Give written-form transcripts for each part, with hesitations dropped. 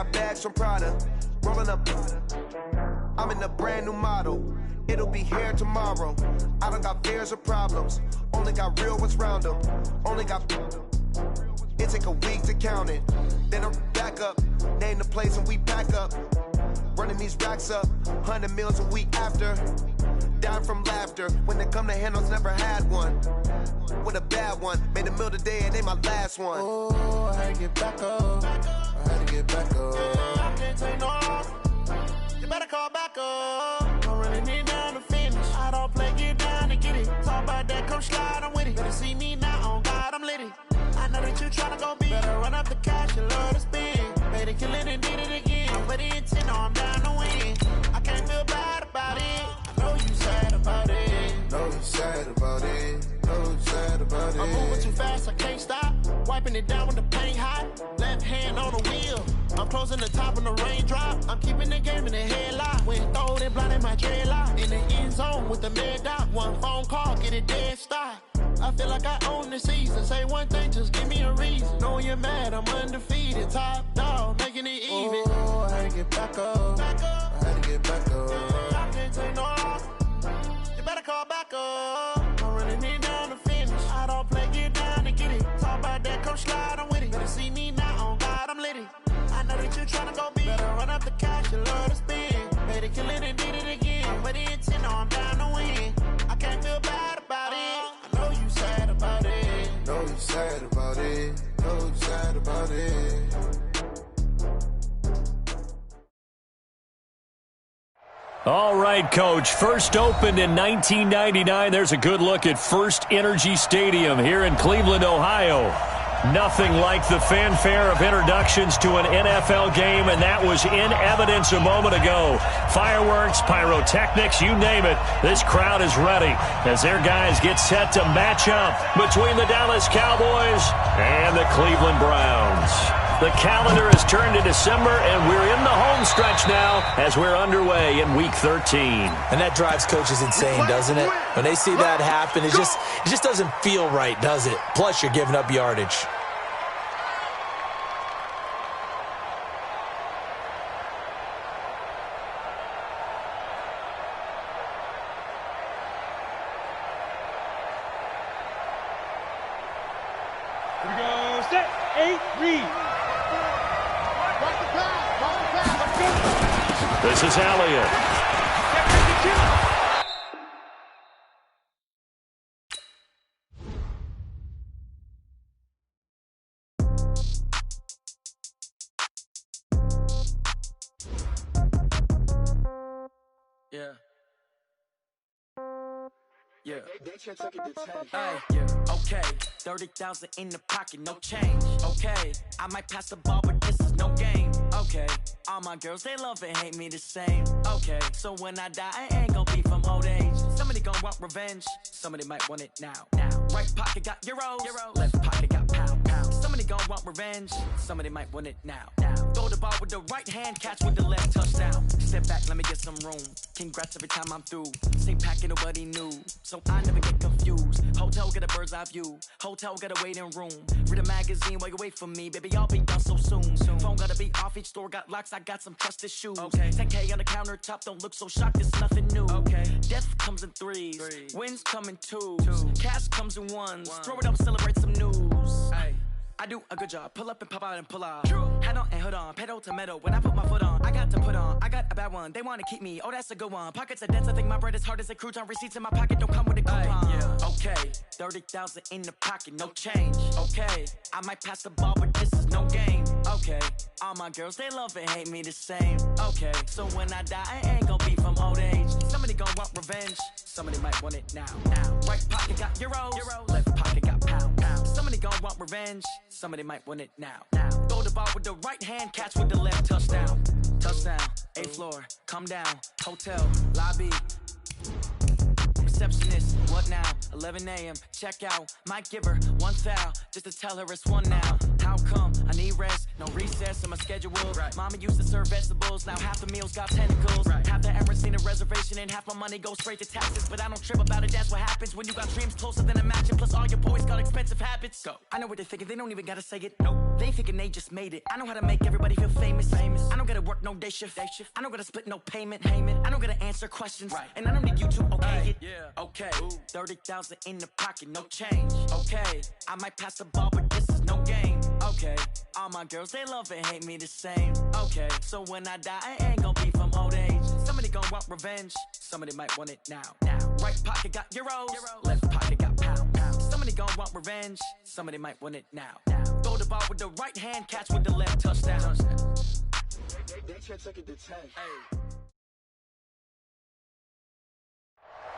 got bags from Prada, rolling up. I'm in a brand new model. It'll be here tomorrow. I don't got fears or problems. Only got real ones round them. Only got. It take a week to count it. Then I'm back up. Name the place and we pack up. Running these racks up. 100 meals a week after. Dying from laughter. When it come to handles, never had one. With a bad one. Made a meal today and ain't my last one. Oh, I had to get back up. I had to get back up. I can't take no loss. You better call back up. Don't really need down to finish. I don't play, get down to get it. Talk about that, come slide, I'm with it. Better see me now, on God, I'm litty. I know that you tryna go big. Better run up the cash, you love to spend. Better kill it and did it again. But the intent, no, I'm down to win. I can't feel bad about it. I know you sad about it. Know you sad about it. Know you sad about it. I'm moving too fast, I can't stop. Wiping it down with the paint hot. Left hand on the wheel. I'm closing the top when the raindrop. I'm keeping the game in the headlock. When throwed and blinded my dreadlock. In the end zone with the mad dot. One phone call, get it dead stop. I feel like I own the season. Say one thing, just give me a reason. Knowing you're mad, I'm undefeated. Top dog, making it even. Oh, I had to get back up. I had to get back up. I can't take no loss. You better call back up. I'm running it down to finish. I don't play, get down to get it. Talk about that, come slide, I'm with it. Better see me now, on God, I'm litty. I know that you tryna go big. Better run up the cash, you love to spend. Better kill it and did it again. But the intent, no, I'm down to win. I can't feel bad about it. I know you sad about it. Know you sad about it. Know you sad about it. All right, Coach. First opened in 1999. There's a good look at First Energy Stadium here in Cleveland, Ohio. Nothing like the fanfare of introductions to an NFL game, and that was in evidence a moment ago. Fireworks, pyrotechnics, you name it. This crowd is ready as their guys get set to match up between the Dallas Cowboys and the Cleveland Browns. The calendar has turned to December, and we're in the home stretch now as we're underway in Week 13. And that drives coaches insane, doesn't it? When they see that happen, it just doesn't feel right, does it? Plus, you're giving up yardage. Here we go. Set. 8, read. This is Elliott. Yeah. Okay, 30,000 in the pocket, no change. Okay, I might pass the ball, but this is no game. Okay, all my girls, they love and hate me the same. Okay, so when I die, I ain't gonna be from old age. Somebody gonna want revenge, somebody might want it now. Right pocket got euros, left pocket got pound. Somebody gonna want revenge, somebody might want it now. Throw the ball with the right hand, catch with the left, touchdown. Step back, let me get some room. Congrats every time I'm through. Same packet, nobody knew, so I never get confused. Hotel get a bird's eye view. Hotel got a waiting room. Read a magazine while you wait for me, baby. I'll be done so soon. Phone gotta be off. Each store got locks. I got some trusted shoes. Okay. 10K on the countertop. Don't look so shocked. It's nothing new. Okay. Death comes in threes. Wins come in twos. Cash comes in ones. Throw it up, celebrate some news. Ay. I do a good job. Pull up and pop out and pull out. Head on and hood on. Pedal to metal. When I put my foot on, I got to put on. I got a bad one. They want to keep me. Oh, that's a good one. Pockets are dense. I think my bread is hard as a crouton. Receipts in my pocket don't come with a coupon. Okay. 30,000 in the pocket. No change. Okay. I might pass the ball, but this is no game. Okay. All my girls, they love and hate me the same. Okay. So when I die, I ain't gonna be from old age. Somebody gonna want revenge. Somebody might want it now. Right pocket got euros. Left pocket got pound. Somebody gonna want revenge. Somebody might want it now. Throw the ball with the right hand, catch with the left, touchdown. Touchdown, 8th floor, come down. Hotel, lobby. Receptionist, what now? 11 a.m., check out. Might give her one foul, just to tell her it's one now. How come? I need rest, no recess in my schedule. Right. Mama used to serve vegetables, now half the meals got tentacles. Right. Half the Emirates seen a reservation and half my money goes straight to taxes. But I don't trip about it, that's what happens when you got dreams closer than a match. And plus all your boys got expensive habits. Go. I know what they're thinking, they don't even gotta say it. Nope. They thinking they just made it. I know how to make everybody feel famous. I don't gotta work no day shift. I don't gotta split no payment. I don't gotta answer questions. Right. And I don't need you to okay it. Yeah. Okay. 30,000 in the pocket, no change. Okay. I might pass the ball, but this is no game. Okay. All my girls, they love and hate me the same. Okay. So when I die, I ain't gonna be from old age. Somebody gon' want revenge. Somebody might want it now. Right pocket got euros. Left pocket got pounds. Somebody gon' want revenge. Somebody might want it now. Throw the ball with the right hand, catch with the left, touchdown. They took it to 10.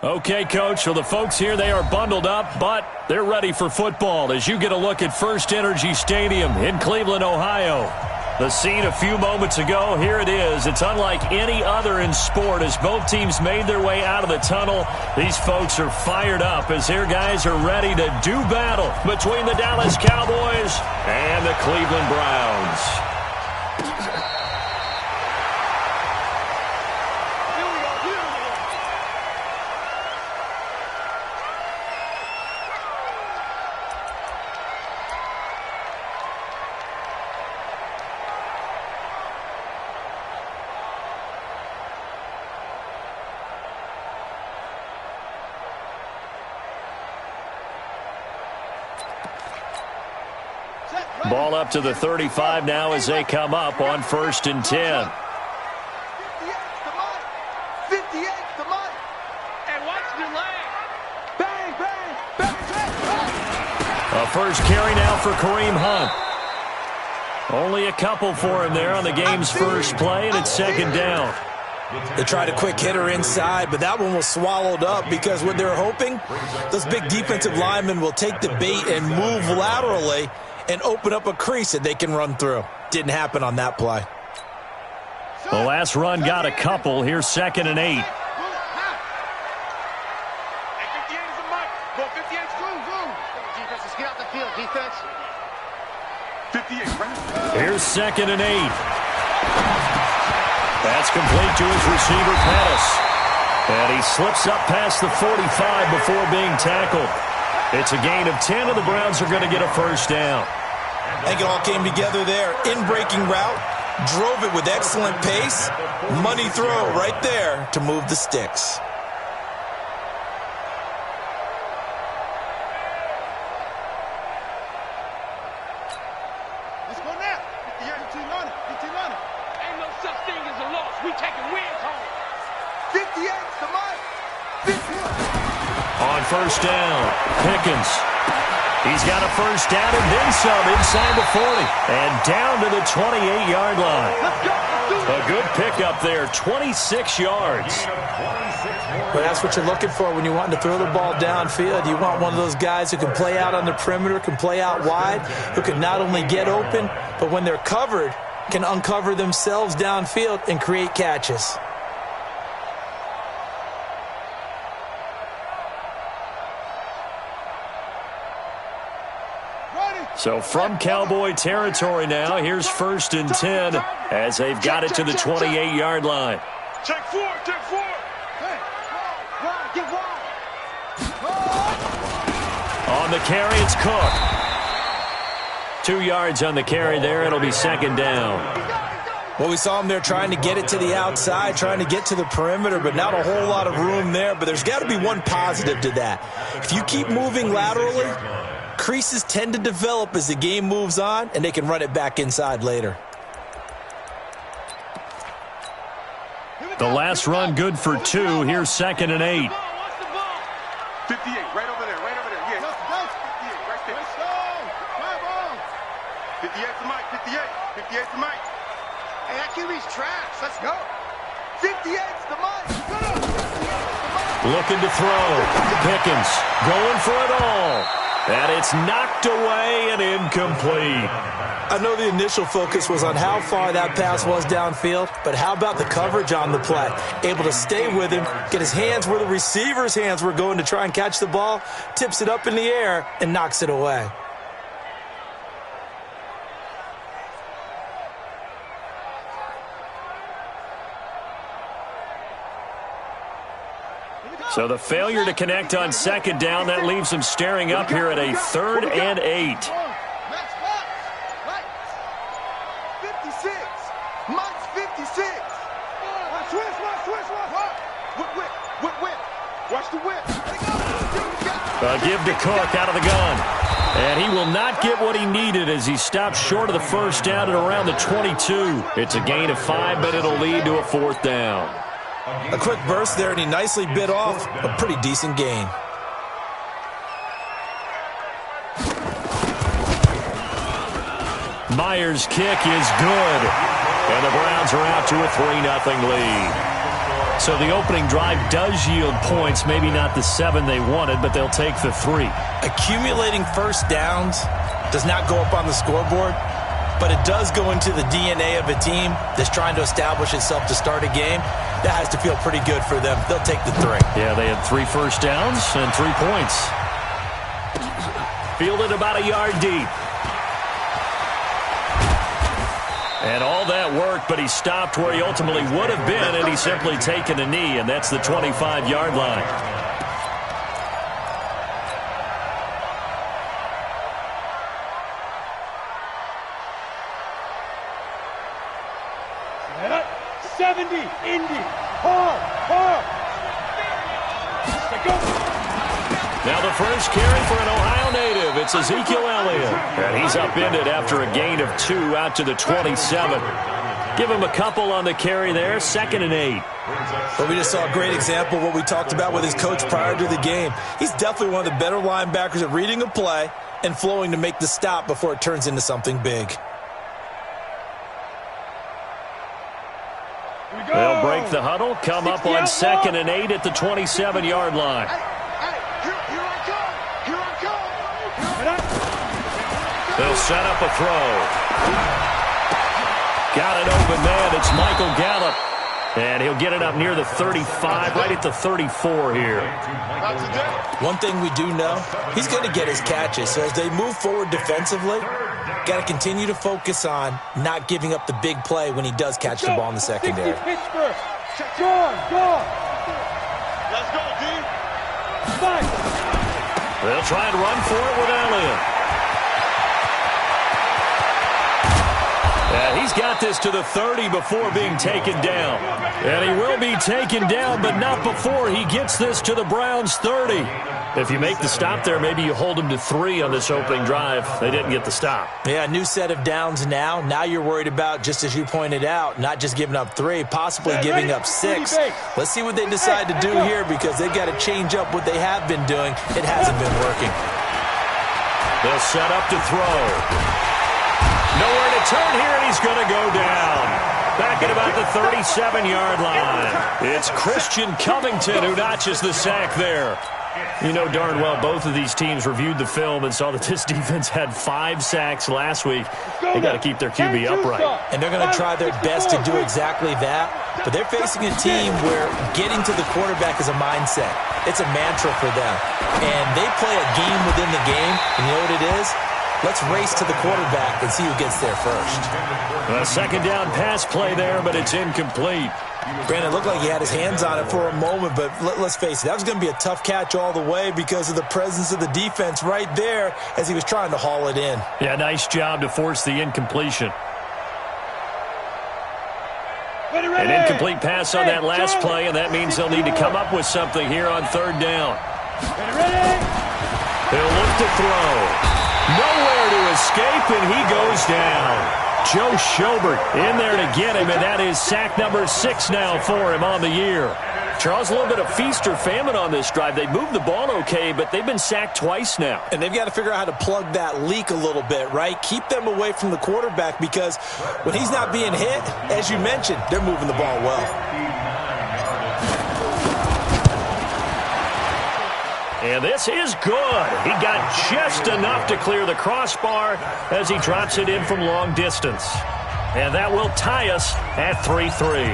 Okay, Coach, so the folks here, they are bundled up, but they're ready for football as you get a look at First Energy Stadium in Cleveland, Ohio. The scene a few moments ago, here it is. It's unlike any other in sport as both teams made their way out of the tunnel. These folks are fired up as their guys are ready to do battle between the Dallas Cowboys and the Cleveland Browns. Ball up to the 35 now as they come up on 1st and 10. 58's the money. And watch the leg. Bang, bang, bang, bang, bang. A first carry now for Kareem Hunt. Only a couple for him there on the game's first play, and it's 2nd down. They tried a quick hitter inside, but that one was swallowed up because what they're hoping, those big defensive linemen will take the bait and move laterally and open up a crease that they can run through. Didn't happen on that play. The last run got a couple. Here's 2nd and 8. 58 is the mic. Go 58's through. Defense, let's get out the field. Defense. 58, right? Here's 2nd and 8. That's complete to his receiver, Pettis. And he slips up past the 45 before being tackled. It's a gain of 10, and the Browns are going to get a first down. I think it all came together there. In-breaking route, drove it with excellent pace. Money throw right there to move the sticks. Let's go now. 58, ain't no such thing as a loss. We taking wins home. 58's the money. 58. On first down, Pickens. He's got a first down and then some inside the 40. And down to the 28-yard line. A good pickup there, 26 yards. But that's what you're looking for when you want to throw the ball downfield. You want one of those guys who can play out on the perimeter, can play out wide, who can not only get open, but when they're covered, can uncover themselves downfield and create catches. So from Cowboy territory now, here's 1st and 10 as they've got it to the 28-yard line. Check 4, check 4. On the carry, it's Cook. 2 yards on the carry there. It'll be 2nd down. Well, we saw him there trying to get it to the outside, trying to get to the perimeter, but not a whole lot of room there. But there's got to be one positive to that. If you keep moving laterally, creases tend to develop as the game moves on, and they can run it back inside later. The last run good for 2. Here's 2nd and 8. 58, right over there, yeah. 58, right there. 58's the mic, 58's the mic. Hey, that QB's trash, let's go. 58's the money. Looking to throw. Pickens going for it all. And it's knocked away and incomplete. I know the initial focus was on how far that pass was downfield, but how about the coverage on the play? Able to stay with him, get his hands where the receiver's hands were going to try and catch the ball, tips it up in the air, and knocks it away. So the failure to connect on second down, that leaves him staring up here at a 3rd and 8. 56. Mike's 56. Switch. Whip. Watch the whip. Give to Cook out of the gun. And he will not get what he needed as he stopped short of the first down at around the 22. It's a gain of 5, but it'll lead to a 4th down. A quick burst there, and he nicely bit off a pretty decent gain. Myers' kick is good. And the Browns are out to a 3-0 lead. So the opening drive does yield points, maybe not the 7 they wanted, but they'll take the 3. Accumulating first downs does not go up on the scoreboard, but it does go into the DNA of a team that's trying to establish itself to start a game. That has to feel pretty good for them. They'll take the 3. Yeah, they had 3 first downs and 3 points. Fielded about a yard deep. And all that worked, but he stopped where he ultimately would have been, and he's simply taken a knee, and that's the 25-yard line. Now the first carry for an Ohio native. It's Ezekiel Elliott. And he's upended after a gain of 2 out to the 27. Give him a couple on the carry there. 2nd and 8. But we just saw a great example of what we talked about with his coach prior to the game. He's definitely one of the better linebackers at reading a play and flowing to make the stop before it turns into something big. They'll break the huddle, come up on 2nd and 8 at the 27-yard line. They'll set up a throw. Got an open man. It's Michael Gallup. And he'll get it up near the 35, right at the 34 here. One thing we do know, he's going to get his catches. So as they move forward defensively, got to continue to focus on not giving up the big play when he does catch the ball in the secondary. Let's go, D. They'll try and run for it with Elliott. And he's got this to the 30 before being taken down. And he will be taken down, but not before he gets this to the Browns' 30. If you make the stop there, maybe you hold them to 3 on this opening drive. They didn't get the stop. Yeah, new set of downs now. Now you're worried about, just as you pointed out, not just giving up 3, possibly giving up 6. Let's see what they decide to do here, because they've got to change up what they have been doing. It hasn't been working. They'll set up to throw. Nowhere to turn here, and he's going to go down. Back at about the 37-yard line. It's Christian Covington who notches the sack there. You know darn well both of these teams reviewed the film and saw that this defense had 5 sacks last week. They got to keep their QB upright. And they're going to try their best to do exactly that. But they're facing a team where getting to the quarterback is a mindset. It's a mantra for them. And they play a game within the game. And you know what it is? Let's race to the quarterback and see who gets there first. A second down pass play there, but it's incomplete. Brandon, it looked like he had his hands on it for a moment, but let's face it, that was going to be a tough catch all the way because of the presence of the defense right there as he was trying to haul it in. Yeah, nice job to force the incompletion. An incomplete pass on that last play, and that means they'll need to come up with something here on 3rd down. They'll look to throw. Nowhere to escape, and he goes down. Joe Schobert in there to get him, and that is sack number 6 now for him on the year. Charles, a little bit of feast or famine on this drive. They moved the ball okay, but they've been sacked twice now. And they've got to figure out how to plug that leak a little bit, right? Keep them away from the quarterback because when he's not being hit, as you mentioned, they're moving the ball well. And this is good. He got just enough to clear the crossbar as he drops it in from long distance. And that will tie us at 3-3.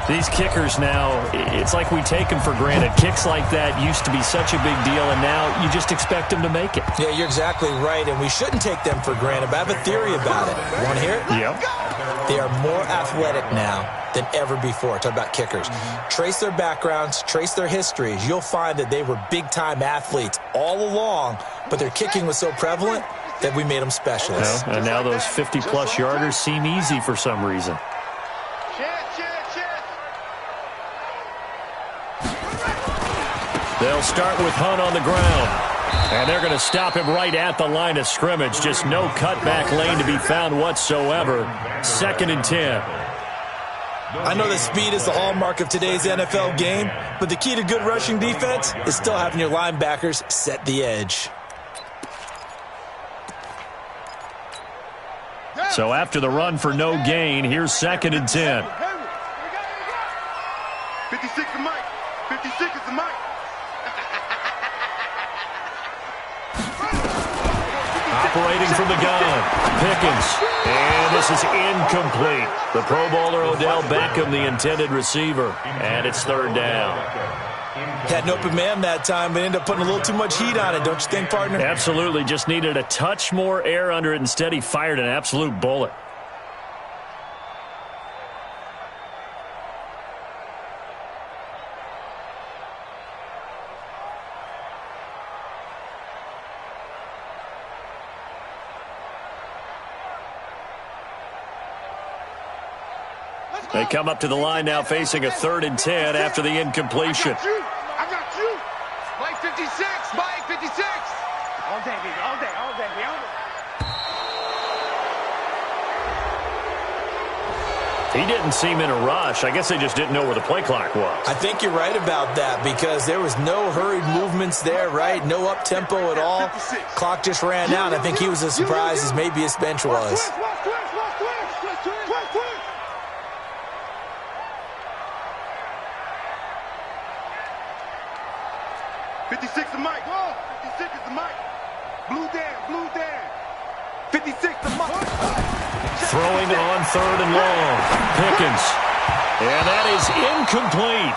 These kickers now, it's like we take them for granted. Kicks like that used to be such a big deal, and now you just expect them to make it. Yeah, you're exactly right, and we shouldn't take them for granted, but I have a theory about it. Want to hear it? Yep. they are more athletic now than ever before. Talk about kickers. Trace their backgrounds, trace their histories. You'll find that they were big-time athletes all along, but their kicking was so prevalent that we made them specialists. And now those 50-plus yarders seem easy for some reason. They'll start with Hunt on the ground. And they're going to stop him right at the line of scrimmage. Just no cutback lane to be found whatsoever. 2nd and 10. I know that speed is the hallmark of today's NFL game, but the key to good rushing defense is still having your linebackers set the edge. So after the run for no gain, here's 2nd and 10. 56 is Mike. 56 is the Mike. Operating from the gun, Pickens. And this is incomplete. The Pro Bowler Odell Beckham, the intended receiver. And it's 3rd down. Had an open man that time, but ended up putting a little too much heat on it, don't you think, partner? Absolutely. Just needed a touch more air under it. Instead, he fired an absolute bullet. They come up to the line now facing a 3rd and 10 after the incompletion. I got you. Mike 56. Mike 56. All day, baby. All day. All day. All day. He didn't seem in a rush. I guess they just didn't know where the play clock was. I think you're right about that because there was no hurried movements there, right? No up-tempo at all. Clock just ran out. I think he was as surprised as maybe his bench was. 56 is Mike. 56 is the Mike. Blue Dan. 56 to Mike. Throwing on 3rd and long. Pickens. And that is incomplete.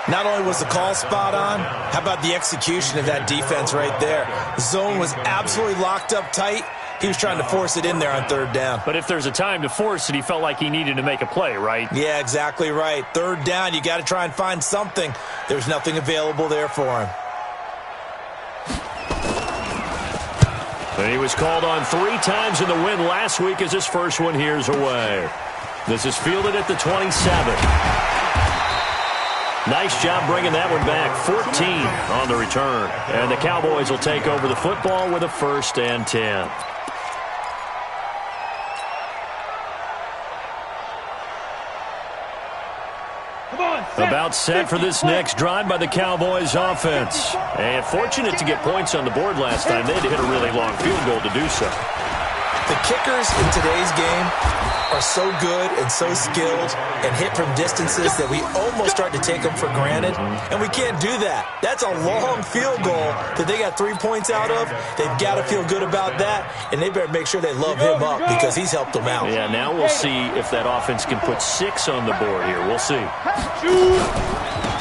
Not only was the call spot on, how about the execution of that defense right there? The zone was absolutely locked up tight. He was trying to force it in there on 3rd down. But if there's a time to force it, he felt like he needed to make a play, right? Yeah, exactly right. 3rd down, you got to try and find something. There's nothing available there for him. And he was called on 3 times in the win last week as his first one here's away. This is fielded at the 27. Nice job bringing that one back. 14 on the return. And the Cowboys will take over the football with a 1st and 10. About set for this next drive by the Cowboys offense. And fortunate to get points on the board last time. They had to hit a really long field goal to do so. The kickers in today's game are so good and so skilled and hit from distances that we almost start to take them for granted, and we can't do that. That's a long field goal that they got 3 points out of. They've got to feel good about that, and they better make sure they love him up because he's helped them out. Yeah, now we'll see if that offense can put 6 on the board here. We'll see.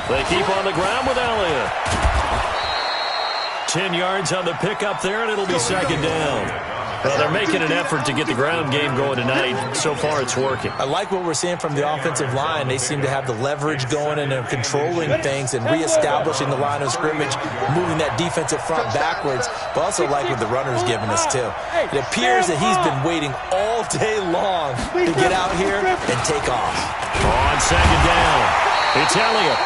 They keep on the ground with Elliott. 10 yards on the pickup there, and it'll be 2nd down. Well, they're making an effort to get the ground game going tonight. So far, it's working. I like what we're seeing from the offensive line. They seem to have the leverage going and they're controlling things and reestablishing the line of scrimmage, moving that defensive front backwards, but also like what the runner's giving us, too. It appears that he's been waiting all day long to get out here and take off. On 2nd down, it's Elliott.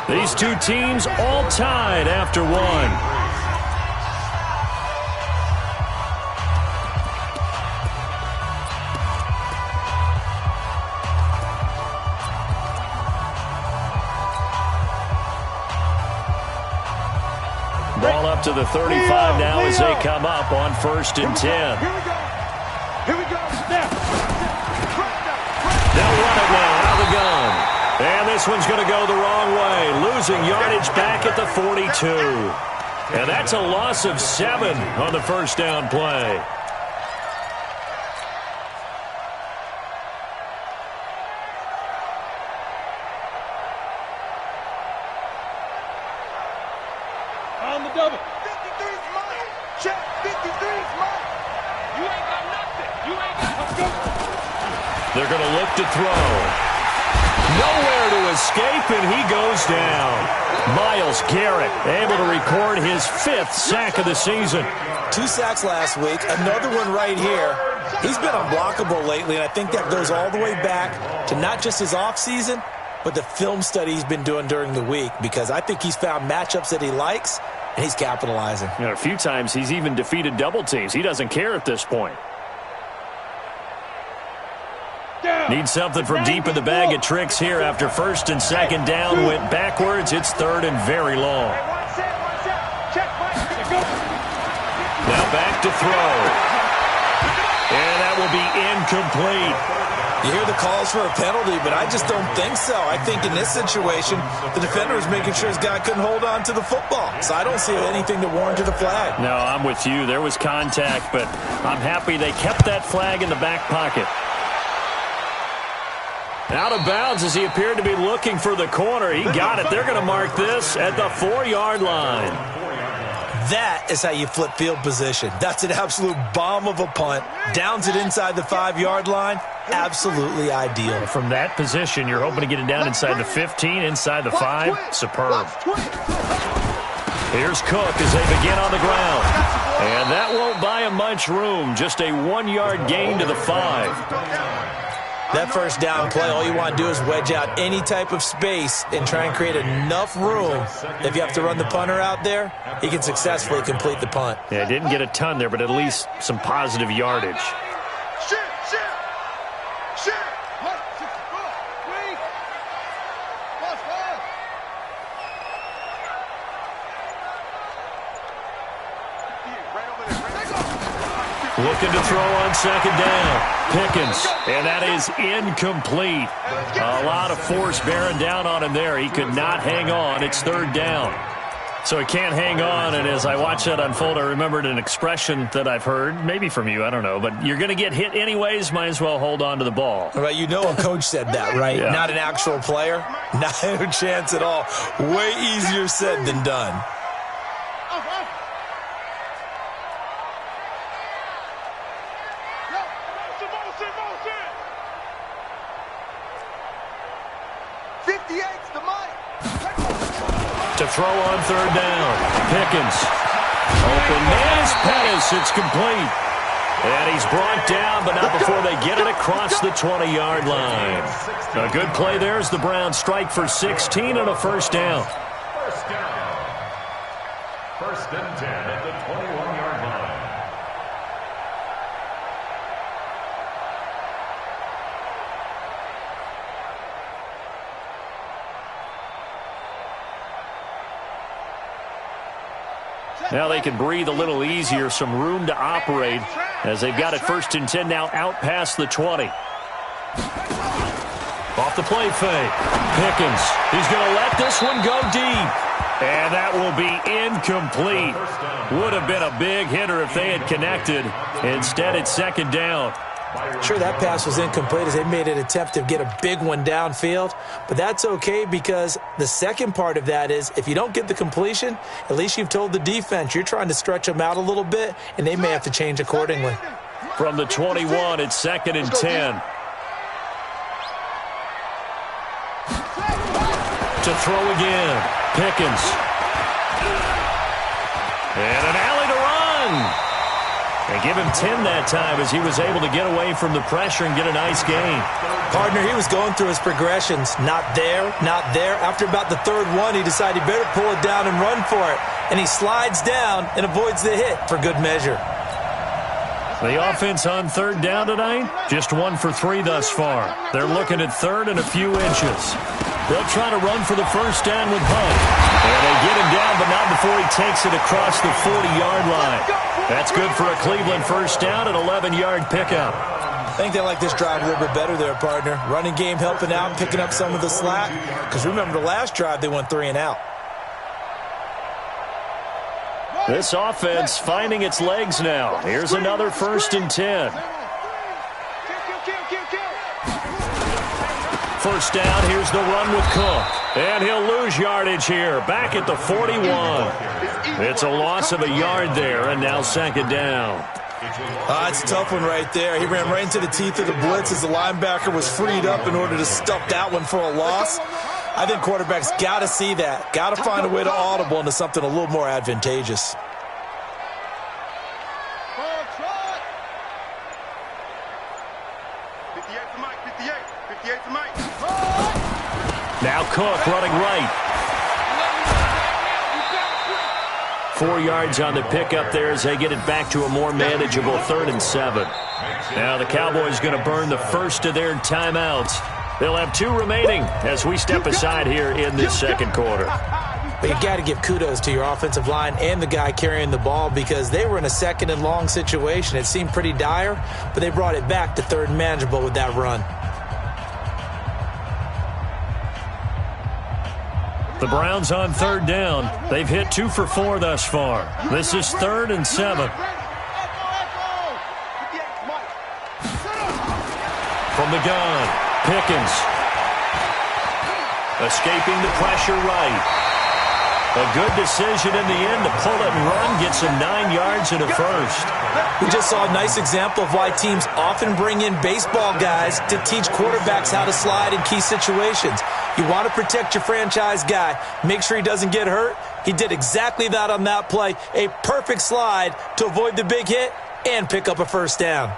These two teams all tied after one. Ball up to the 35 now as they come up on 1st and 10. Here we go. They'll run it now out of the gun. And this one's going to go the wrong way, losing yardage back at the 42. And that's a loss of 7 on the 1st down play. On the double. 53 is Mike. Check. 53's Mike. You ain't got nothing. You ain't got nothing. They're going to look to throw. Nowhere to escape, and he goes down. Myles Garrett able to record his 5th sack of the season. 2 sacks last week, another one right here. He's been unblockable lately, and I think that goes all the way back to not just his offseason, but the film study he's been doing during the week, because I think he's found matchups that he likes, and he's capitalizing. You know, a few times he's even defeated double teams. He doesn't care at this point. Needs something from deep in the bag of tricks here after 1st and 2nd down. Went backwards. It's 3rd and very long. Now back to throw. And that will be incomplete. You hear the calls for a penalty, but I just don't think so. I think in this situation, the defender was making sure his guy couldn't hold on to the football. So I don't see anything to warrant to the flag. No, I'm with you. There was contact, but I'm happy they kept that flag in the back pocket. Out of bounds as he appeared to be looking for the corner. He got it. They're going to mark this at the 4-yard line. That is how you flip field position. That's an absolute bomb of a punt. Downs it inside the 5-yard line. Absolutely ideal. From that position, you're hoping to get it down inside the 15, inside the 5. Superb. Here's Cook as they begin on the ground. And that won't buy him much room. Just a 1-yard gain to the 5. That first down play, all you want to do is wedge out any type of space and try and create enough room. If you have to run the punter out there, he can successfully complete the punt. Yeah, didn't get a ton there, but at least some positive yardage. Looking to throw on 2nd down. Pickens, and that is incomplete. A lot of force bearing down on him there. He could not hang on. It's 3rd down. So he can't hang on, and as I watch that unfold, I remembered an expression that I've heard, maybe from you, I don't know, but you're going to get hit anyways, might as well hold on to the ball. Right, you know a coach said that, right? Yeah. Not an actual player? Not a chance at all. Way easier said than done. To throw on 3rd down. Pickens. Open man. Pettis. It's complete. And he's brought down, but not before they get it across the 20-yard line. A good play there as the Browns strike for 16 and a 1st down. 1st and 10 at the 21-yard line. Now they can breathe a little easier, some room to operate as they've got it 1st and 10 now out past the 20. Off the play fake. Pickens. He's going to let this one go deep. And that will be incomplete. Would have been a big hitter if they had connected. Instead, it's 2nd down. Sure, that pass was incomplete as they made an attempt to get a big one downfield, but that's okay because the second part of that is if you don't get the completion, at least you've told the defense you're trying to stretch them out a little bit, and they may have to change accordingly. From the 21, it's 2nd and 10. To throw again, Pickens. And an alley to run. They give him 10 that time as he was able to get away from the pressure and get a nice gain. Partner, he was going through his progressions. Not there, not there. After about the 3rd one, he decided he better pull it down and run for it. And he slides down and avoids the hit for good measure. The offense on 3rd down tonight, just 1 for 3 thus far. They're looking at 3rd and a few inches. They'll try to run for the 1st down with Hunt. And they get him down, but not before he takes it across the 40-yard line. That's good for a Cleveland 1st down, an 11-yard pickup. I think they like this drive a little bit better there, partner. Running game helping out, picking up some of the slack. Because remember, the last drive, they went 3 and out. This offense finding its legs now. Here's another 1st and 10. first down. Here's the run with Cook. And he'll lose yardage here. Back at the 41. It's a loss of a yard there, and now second down. It's a tough one right there. He ran right into the teeth of the blitz as the linebacker was freed up in order to stuff that one for a loss. I think quarterbacks got to see that. Got to find a way to audible into something a little more advantageous. Now Cook running right. 4 yards on the pickup there as they get it back to a more manageable 3rd and 7. Now the Cowboys going to burn the first of their timeouts. They'll have 2 remaining as we step aside here in this second quarter. But you got to give kudos to your offensive line and the guy carrying the ball because they were in a 2nd and long situation. It seemed pretty dire, but they brought it back to 3rd and manageable with that run. The Browns on 3rd down. They've hit 2 for 4 thus far. This is 3rd and 7. From the gun, Pickens. Escaping the pressure right. A good decision in the end to pull it and run, gets him 9 yards and a first. We just saw a nice example of why teams often bring in baseball guys to teach quarterbacks how to slide in key situations. You want to protect your franchise guy. Make sure he doesn't get hurt. He did exactly that on that play. A perfect slide to avoid the big hit and pick up a first down.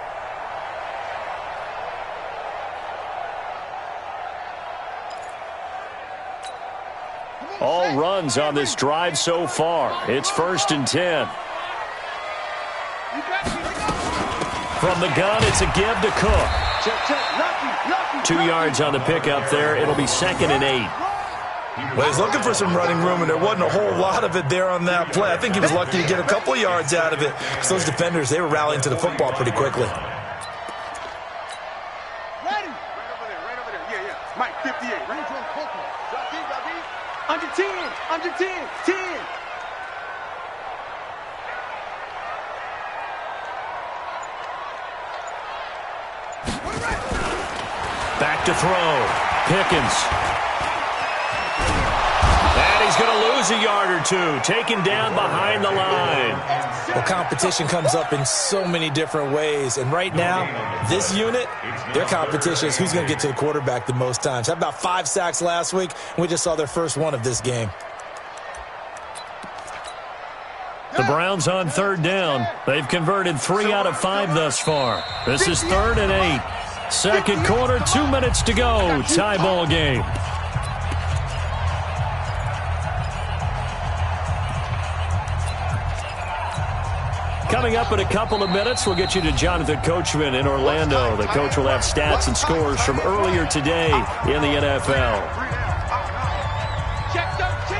All runs on this drive so far. It's 1st and 10. From the gun, it's a give to Cook. 2 yards on the pickup there. It'll be 2nd and 8. Well, he's looking for some running room, and there wasn't a whole lot of it there on that play. I think he was lucky to get a couple of yards out of it because those defenders, they were rallying to the football pretty quickly. Ready. Right over there. Yeah. Mike, 58. Range on Coco. Under 10. Under 10. 10. Back to throw. Pickens. And he's going to lose a yard or 2. Taken down behind the line. Well, competition comes up in so many different ways. And right now, this unit, their competition is who's going to get to the quarterback the most times. How about 5 sacks last week? And we just saw their first one of this game. The Browns on 3rd down. They've converted 3 out of 5 thus far. This is 3rd and 8. Second quarter, 2 minutes to go. Tie ball game. Coming up in a couple of minutes, we'll get you to Jonathan Coachman in Orlando. The coach will have stats and scores from earlier today in the NFL. Check 13.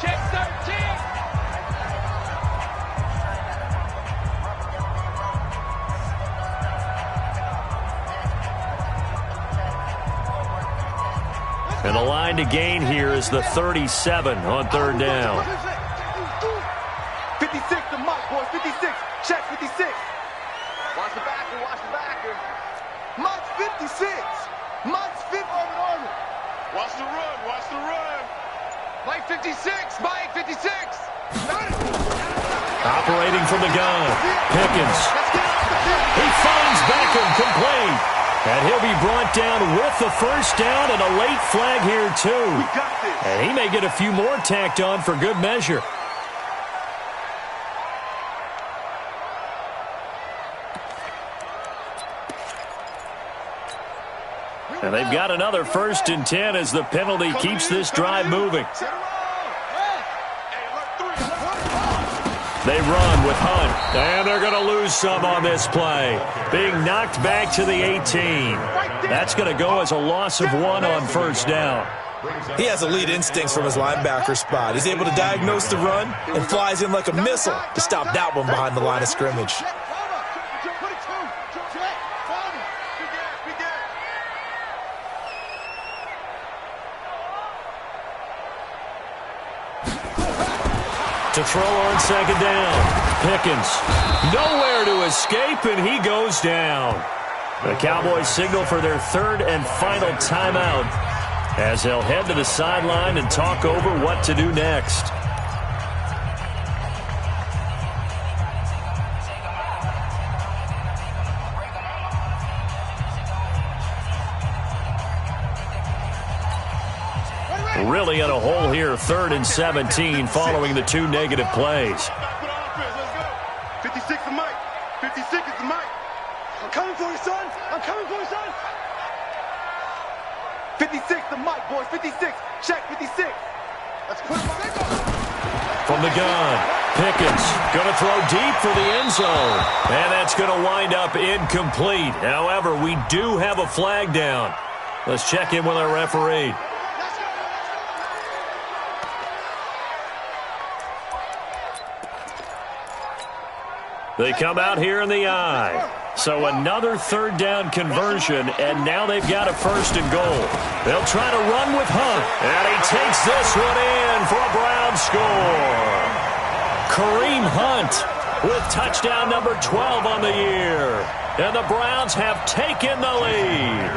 Check 13. And the line to gain here is the 37 on 3rd down. 56 to Mike, boys. 56. Check 56. Watch the backer. Watch the backer. Mike's 56. Mike's 50. Watch the run. Watch the run. Mike 56. Mike 56. Operating from the gun. Pickens. He finds Beckham complete. And he'll be brought down with the first down and a late flag here, too. And he may get a few more tacked on for good measure. And they've got another 1st and 10 as the penalty keeps this drive moving. They run with Hunt, and they're going to lose some on this play. Being knocked back to the 18. That's going to go as a loss of 1 on 1st down. He has elite instincts from his linebacker spot. He's able to diagnose the run and flies in like a missile to stop that one behind the line of scrimmage. To throw on 2nd down. Pickens. Nowhere to escape, and he goes down. The Cowboys signal for their third and final timeout as they'll head to the sideline and talk over what to do next. Really in a hole here, 3rd and 17 following the 2 negative plays. 56 is Mike. 56 is Mike. I'm coming for you, son. I'm coming for you, son. 56 to Mike, boys. 56. Check 56. Let's put him on. From the gun, Pickens going to throw deep for the end zone. And that's going to wind up incomplete. However, we do have a flag down. Let's check in with our referee. They come out here in the eye. So another 3rd down conversion, and now they've got a 1st and goal. They'll try to run with Hunt, and he takes this one in for a Brown score. Kareem Hunt with touchdown number 12 on the year. And the Browns have taken the lead.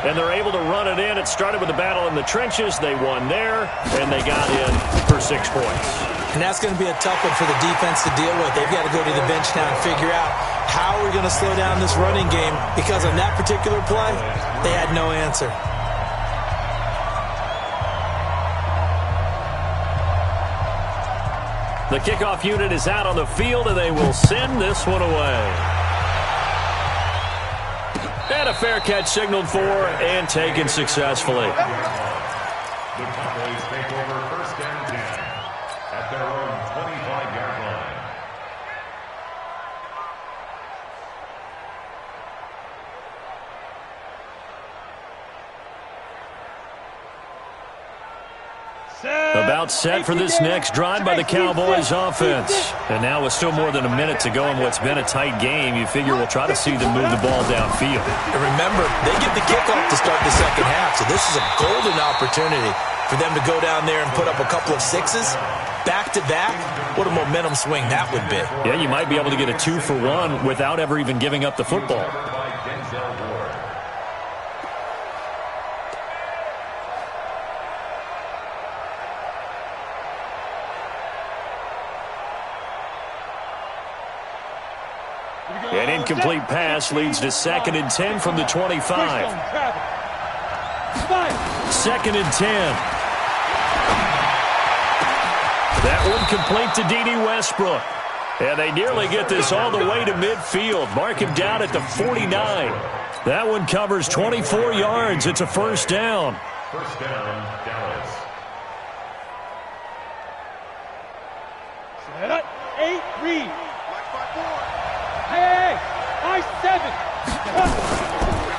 And they're able to run it in. It started with a battle in the trenches. They won there, and they got in for 6 points. And that's going to be a tough one for the defense to deal with. They've got to go to the bench now and figure out how we're going to slow down this running game, because on that particular play, they had no answer. The kickoff unit is out on the field, and they will send this one away. And a fair catch signaled for and taken successfully. The Cowboys take over 1st and 10 at their own 25-yard line. About set for this next drive by the Cowboys offense. And now with still more than a minute to go in what's been a tight game, you figure we'll try to see them move the ball downfield. And remember, they get the kickoff to start the second half, so this is a golden opportunity for them to go down there and put up a couple of 6s back-to-back. What a momentum swing that would be. Yeah, you might be able to get a 2-for-1 without ever even giving up the football. An incomplete pass leads to 2nd and 10 from the 25. 2nd and 10. That one complete to D.D. Westbrook. And they nearly get this all the way to midfield. Mark him down at the 49. That one covers 24 yards. It's a 1st down. 1st down, Dallas. 8, read. Hey, I-7.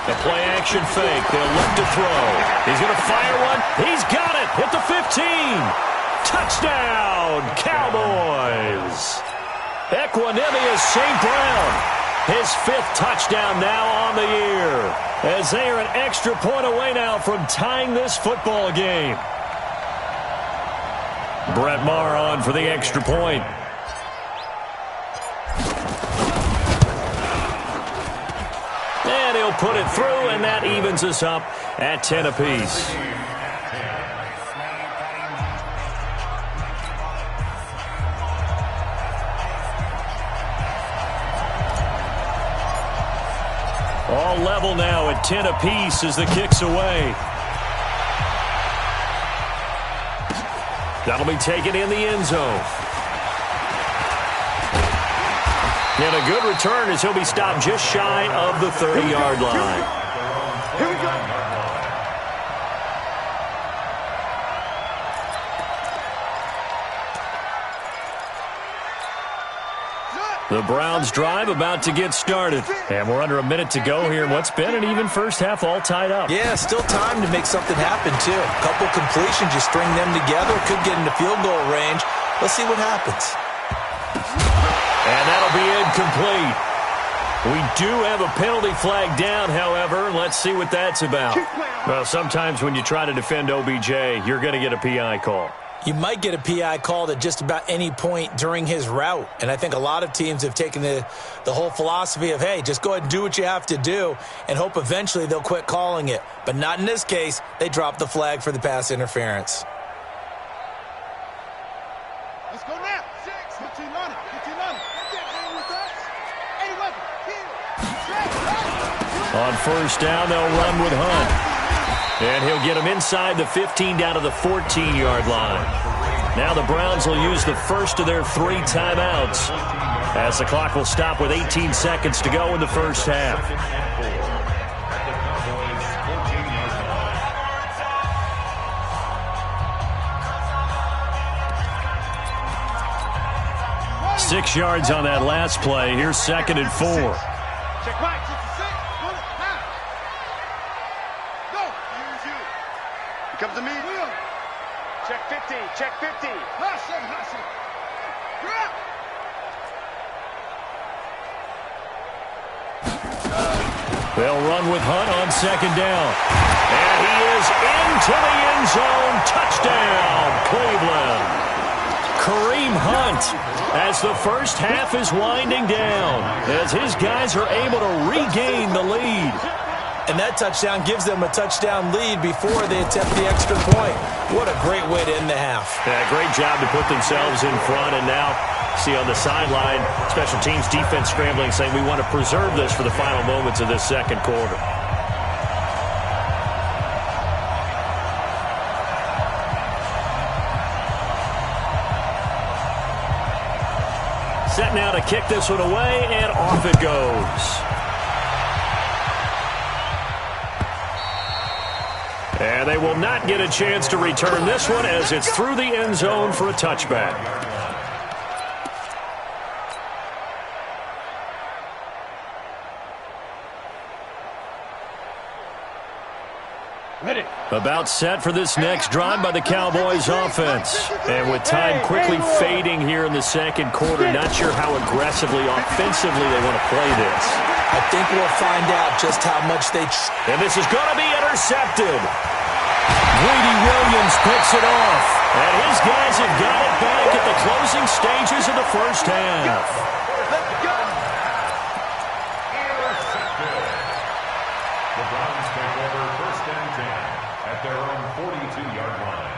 The play-action fake. They'll look to throw. He's going to fire one. He's got it at the 15. Touchdown, Cowboys. Equanimous St. Brown. His 5th touchdown now on the year, as they are an extra point away now from tying this football game. Brett Maher on for the extra point. And he'll put it through, and that evens us up at 10 apiece. All level now at 10 apiece as the kick's away. That'll be taken in the end zone. And a good return as he'll be stopped just shy of the 30-yard line. Here we go. The Browns drive about to get started. And we're under a minute to go here in what's been an even first half, all tied up. Yeah, still time to make something happen, too. A couple completions, you string them together, could get into field goal range. Let's see what happens. And that'll be incomplete. We do have a penalty flag down, however. Let's see what that's about. Well, sometimes when you try to defend OBJ, you're going to get a PI call. You might get a PI called at just about any point during his route. And I think a lot of teams have taken the whole philosophy of, hey, just go ahead and do what you have to do and hope eventually they'll quit calling it. But not in this case. They dropped the flag for the pass interference. Let's go now. 6. 15 on it. 15 on it. With us. 8 On first down, they'll run with Hunt. And he'll get him inside the 15 down to the 14-yard line. Now the Browns will use the first of their 3 timeouts as the clock will stop with 18 seconds to go in the first half. 6 yards on that last play. Here's 2nd and 4. Check right. 66. Go. Here's you. Here comes the meat. Check 50. Check 50. Hustle. Drop. They'll run with Hunt on 2nd down. And he is into the end zone. Touchdown, Cleveland. Kareem Hunt, as the first half is winding down, as his guys are able to regain the lead. And that touchdown gives them a touchdown lead before they attempt the extra point. What a great way to end the half. Yeah, great job to put themselves in front, and now see on the sideline, special teams defense scrambling, saying we want to preserve this for the final moments of this second quarter. Set now to kick this one away, and off it goes. And they will not get a chance to return this one as it's through the end zone for a touchback. Ready. About set for this next drive by the Cowboys offense. And with time quickly fading here in the second quarter, not sure how aggressively, offensively they want to play this. I think we'll find out just how much they... And this is going to be intercepted. Greedy Williams picks it off. And his guys have got it back at the closing stages of the first half. Let's go. The Browns take over 1st and 10 at their own 42-yard line.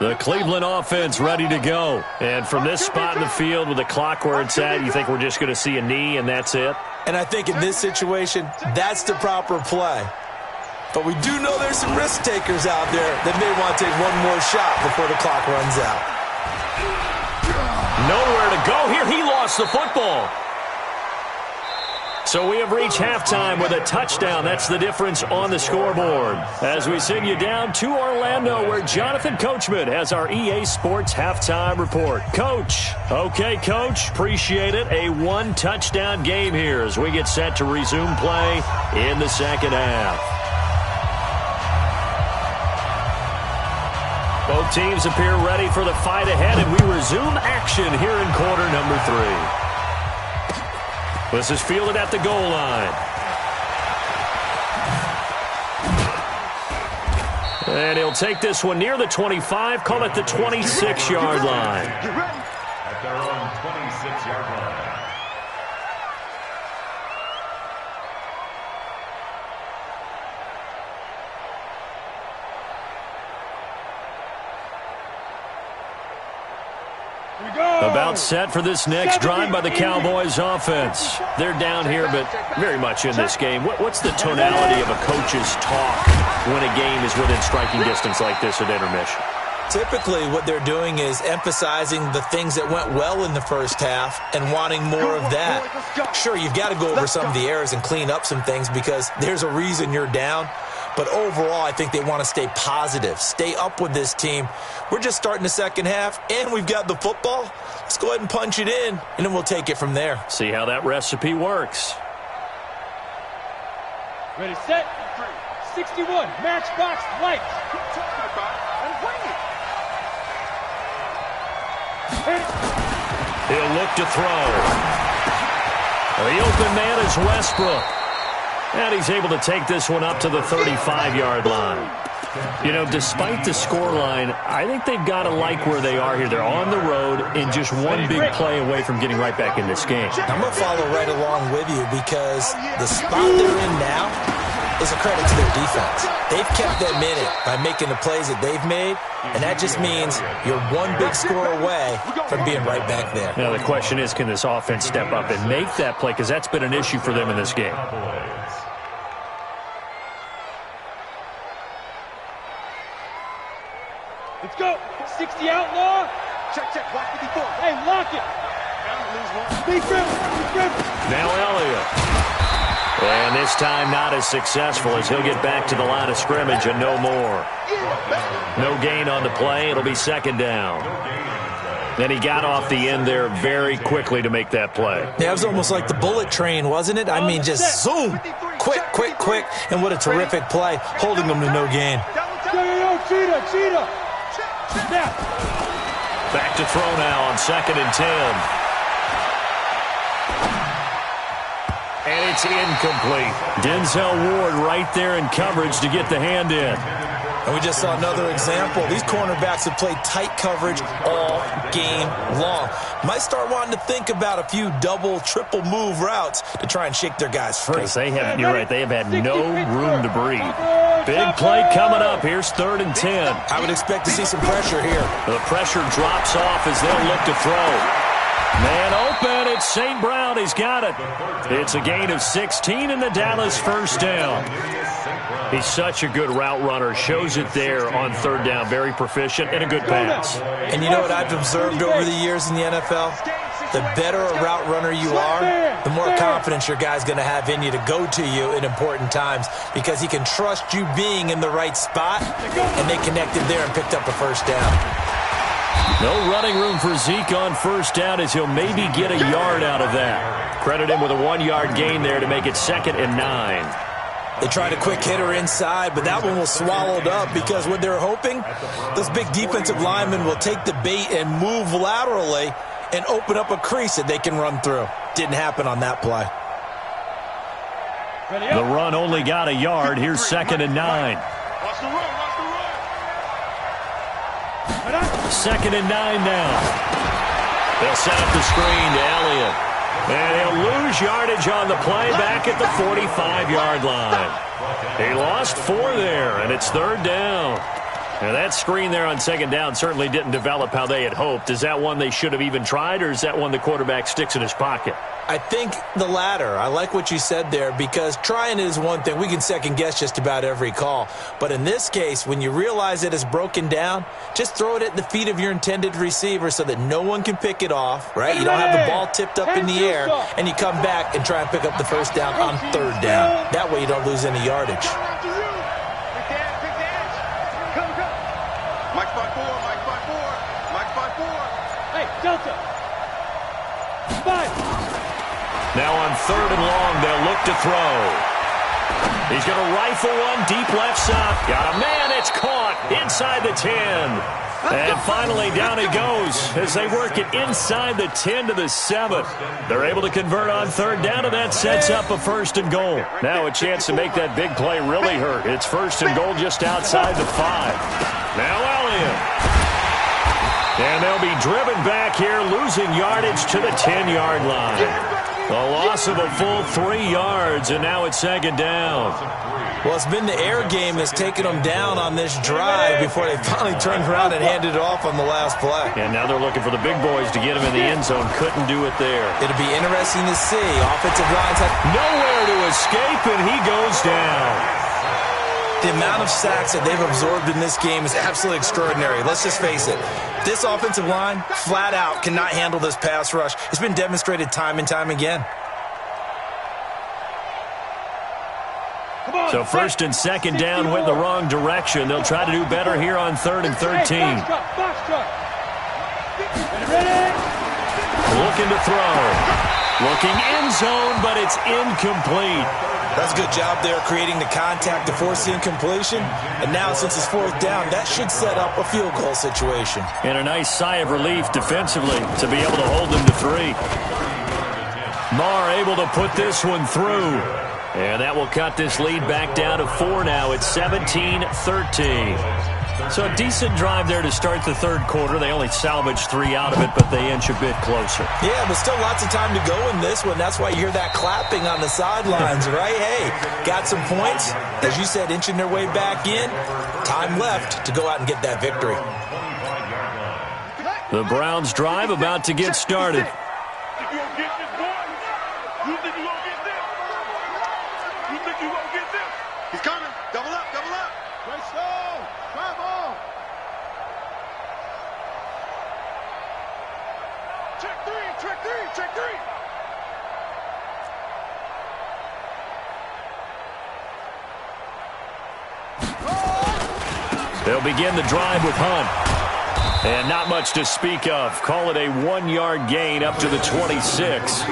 The Cleveland offense ready to go. And from this spot in the field with the clock where it's at, you think we're just going to see a knee and that's it? And I think in this situation, that's the proper play. But we do know there's some risk takers out there that may want to take one more shot before the clock runs out. Nowhere to go here. He lost the football. So we have reached halftime with a touchdown. That's the difference on the scoreboard. As we send you down to Orlando, where Jonathan Coachman has our EA Sports halftime report. Coach. Okay, Coach. Appreciate it. A 1-touchdown game here as we get set to resume play in the second half. Both teams appear ready for the fight ahead, and we resume action here in quarter number 3. This is fielded at the goal line. And he'll take this one near the 25, call it the 26-yard line. At their own 26-yard line. About set for this next drive by the Cowboys offense. They're down here, but very much in this game. What's the tonality of a coach's talk when a game is within striking distance like this at intermission? Typically, what they're doing is emphasizing the things that went well in the first half and wanting more of that. Sure, you've got to go over some of the errors and clean up some things because there's a reason you're down. But overall, I think they want to stay positive, stay up with this team. We're just starting the second half, and we've got the football. Let's go ahead and punch it in, and then we'll take it from there. See how that recipe works. Ready, set, 61, matchbox, lights. He'll look to throw. The open man is Westbrook. And he's able to take this one up to the 35-yard line. You know, despite the scoreline, I think they've got to like where they are here. They're on the road and just one big play away from getting right back in this game. I'm going to follow right along with you because the spot they're in now is a credit to their defense. They've kept them in it by making the plays that they've made, and that just means you're one big score away from being right back there. Now, the question is, can this offense step up and make that play? Because that's been an issue for them in this game. Let's go. 60 outlaw. Check, check. Block 54. Hey, lock it. Be friendly. Now Elliott. And this time not as successful as he'll get back to the line of scrimmage and no more. No gain on the play. It'll be second down. And he got off the end there very quickly to make that play. Yeah, it was almost like the bullet train, wasn't it? I mean, just zoom. Quick. And what a terrific play, holding them to no gain. Yo, cheetah. Back to throw now on 2nd and 10. And it's incomplete. Denzel Ward right there in coverage to get the hand in. And we just saw another example. These cornerbacks have played tight coverage all game long. Might start wanting to think about a few double, triple move routes to try and shake their guys free. Because you're right, they have had no room to breathe. Big play coming up. Here's 3rd and 10. I would expect to see some pressure here. The pressure drops off as they'll look to throw. Man open, it's St. Brown. He's got it. It's a gain of 16 in the Dallas first down. He's such a good route runner. Shows it there on 3rd down. Very proficient and a good pass. And you know what I've observed over the years in the NFL? The better a route runner you are, the more confidence your guy's going to have in you to go to you in important times because he can trust you being in the right spot, and they connected there and picked up a first down. No running room for Zeke on first down as he'll maybe get a yard out of that. Credit him with a 1-yard gain there to make it 2nd and 9. They tried a quick hitter inside, but that one was swallowed up because what they're hoping, those big defensive linemen will take the bait and move laterally and open up a crease that they can run through. Didn't happen on that play. The run only got a yard. Here's 2nd and 9. Watch the run. 2nd and 9 now. They'll set up the screen to Elliott. And he'll lose yardage on the play back at the 45-yard line. He lost 4 there, and it's 3rd down. Now, that screen there on 2nd down certainly didn't develop how they had hoped. Is that one they should have even tried, or is that one the quarterback sticks in his pocket? I think the latter. I like what you said there because trying it is one thing. We can second-guess just about every call. But in this case, when you realize it is broken down, just throw it at the feet of your intended receiver so that no one can pick it off, right? You don't have the ball tipped up in the air, and you come back and try and pick up the first down on 3rd down. That way you don't lose any yardage. Mike 5-4. Hey, Delta. 5. Now on 3rd and long, they'll look to throw. He's going to rifle one deep left side. Got a man, it's caught inside the 10. And finally down he goes as they work it inside the 10 to the 7. They're able to convert on 3rd down, and that sets up a 1st and goal. Now a chance to make that big play really hurt. It's 1st and goal just outside the 5. Now Elliott. And they'll be driven back here, losing yardage to the 10-yard line. A loss of a full 3 yards, and now it's 2nd down. Well, it's been the air game that's taken them down on this drive before they finally turned around and handed it off on the last play. And now they're looking for the big boys to get him in the end zone. Couldn't do it there. It'll be interesting to see. Offensive lines have nowhere to escape, and he goes down. The amount of sacks that they've absorbed in this game is absolutely extraordinary. Let's just face it. This offensive line, flat out, cannot handle this pass rush. It's been demonstrated time and time again. So 1st and 2nd down went the wrong direction. They'll try to do better here on 3rd and 13. Looking to throw. Looking end zone, but it's incomplete. That's a good job there creating the contact to force the incompletion. And now, since it's fourth down, that should set up a field goal situation. And a nice sigh of relief defensively to be able to hold them to 3. Marr able to put this one through. And that will cut this lead back down to 4 now. It's 17-13. So a decent drive there to start the third quarter. They only salvaged 3 out of it, but they inch a bit closer. Yeah, but still lots of time to go in this one. That's why you hear that clapping on the sidelines, right? Hey, got some points. As you said, inching their way back in. Time left to go out and get that victory. The Browns drive about to get started. He's coming. Double up, double up. Great show. Come on. Check 3, check 3, check 3. They'll begin the drive with Hunt. And not much to speak of. Call it a 1-yard gain up to the 26.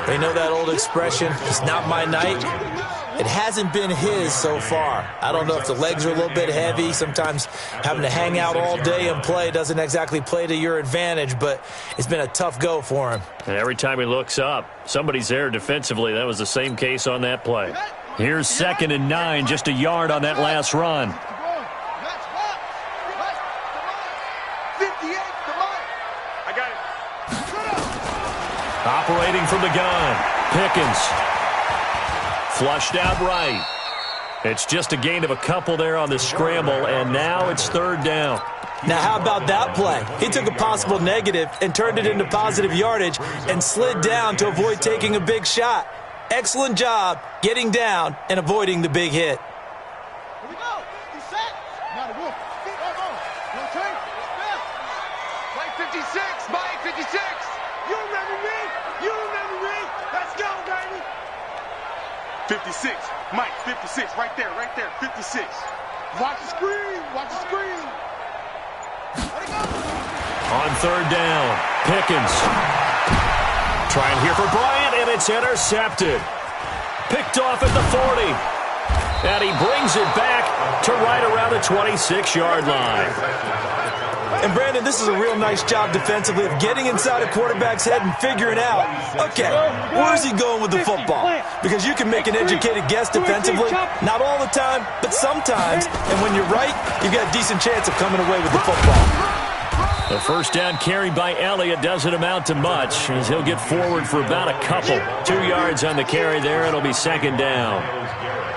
They know that old expression, it's not my night. It hasn't been his so far. I don't know if the legs are a little bit heavy. Sometimes having to hang out all day and play doesn't exactly play to your advantage, but it's been a tough go for him. And every time he looks up, somebody's there defensively. That was the same case on that play. Here's 2nd and 9, just a yard on that last run. Operating from the gun, Pickens. Flushed out right. It's just a gain of a couple there on the scramble, and now it's 3rd down. Now, how about that play? He took a possible negative and turned it into positive yardage and slid down to avoid taking a big shot. Excellent job getting down and avoiding the big hit. Here we go. He's set. Now the wolf. No turn. Mike 56. Mike 56. You remember me? You remember me? Let's go, baby. 56. Mike 56. Right there. 56. Watch the screen. Watch the screen. Let it go. On 3rd down, Pickens. Trying here for Bryant, and it's intercepted. Picked off at the 40. And he brings it back to right around the 26-yard line. And, Brandon, this is a real nice job defensively of getting inside a quarterback's head and figuring out, okay, where's he going with the football? Because you can make an educated guess defensively, not all the time, but sometimes. And when you're right, you've got a decent chance of coming away with the football. The first down carried by Elliott doesn't amount to much, as he'll get forward for about a couple. 2 yards on the carry there. It'll be 2nd down.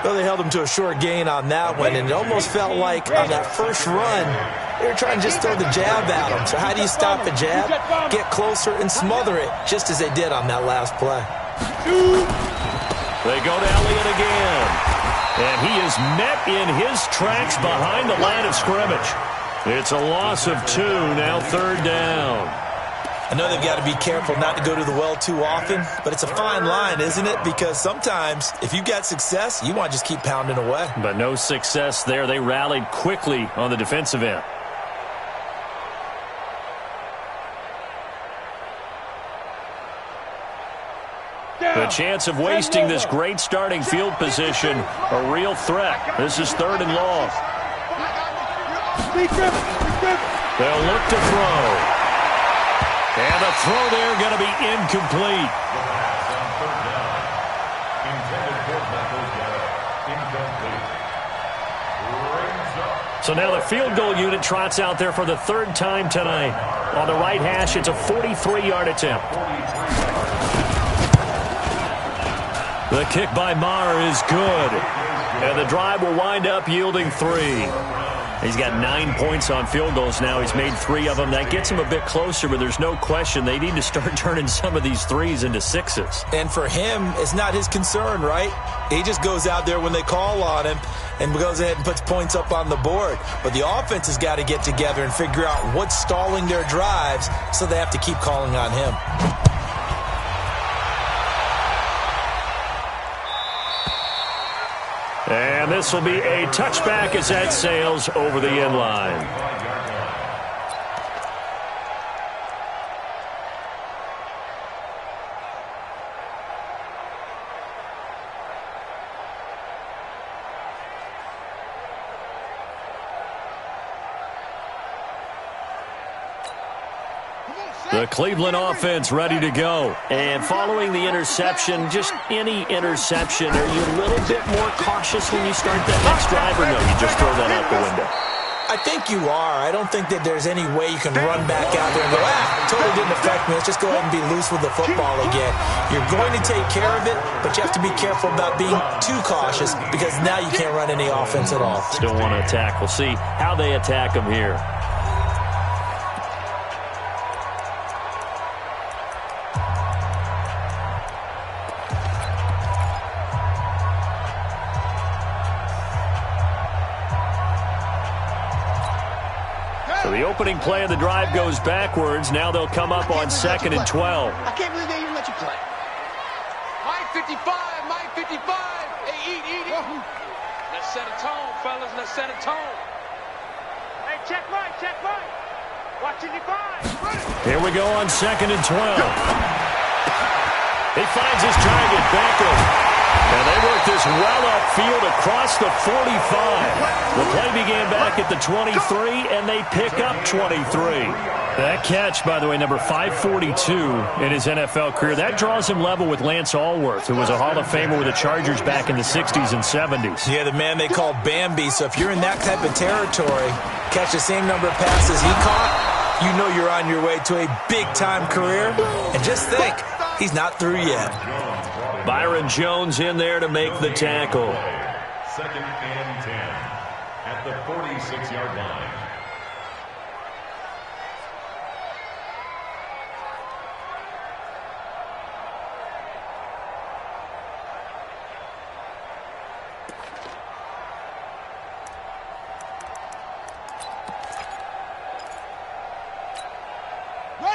Well, they held him to a short gain on that one, and it almost felt like on that first run, they were trying to just throw the jab at him. So how do you stop the jab? Get closer and smother it, just as they did on that last play. They go to Elliott again. And he is met in his tracks behind the line of scrimmage. It's a loss of 2, now 3rd down. I know they've got to be careful not to go to the well too often, but it's a fine line, isn't it? Because sometimes if you've got success, you want to just keep pounding away. But no success there. They rallied quickly on the defensive end. The chance of wasting this great starting field position, a real threat. This is 3rd and long. They'll look to throw. And the throw there going to be incomplete. So now the field goal unit trots out there for the 3rd time tonight. On the right hash, it's a 43-yard attempt. The kick by Marr is good. And the drive will wind up yielding 3. He's got 9 points on field goals now. He's made 3 of them. That gets him a bit closer, but there's no question they need to start turning some of these 3s into 6s. And for him, it's not his concern, right? He just goes out there when they call on him and goes ahead and puts points up on the board. But the offense has got to get together and figure out what's stalling their drives, so they have to keep calling on him. And this will be a touchback as that sails over the end line. The Cleveland offense ready to go. And following the interception, just any interception, are you a little bit more cautious when you start that next drive, or no, you just throw that out the window? I think you are. I don't think that there's any way you can run back out there and go, totally didn't affect me. Let's just go ahead and be loose with the football again. You're going to take care of it, but you have to be careful about being too cautious because now you can't run any offense at all. Still want to attack. We'll see how they attack them here. So the opening play of the drive goes backwards. Now they'll come up on 2nd and 12. I can't believe they even let you play. Mike 55, Mike 55. Hey, eat. Let's set a tone, fellas. Let's set a tone. Hey, check Mike. Watching you find. Here we go on 2nd and 12. He finds his target, Beckham. And they work this well upfield across the 45. The play began back at the 23, and they pick up 23. That catch, by the way, number 542 in his NFL career, that draws him level with Lance Allworth, who was a Hall of Famer with the Chargers back in the 60s and 70s. Yeah, the man they call Bambi. So if you're in that type of territory, catch the same number of passes he caught, you know you're on your way to a big-time career. And just think, he's not through yet. Byron Jones in there to make the tackle. 2nd and 10 at the 46-yard line.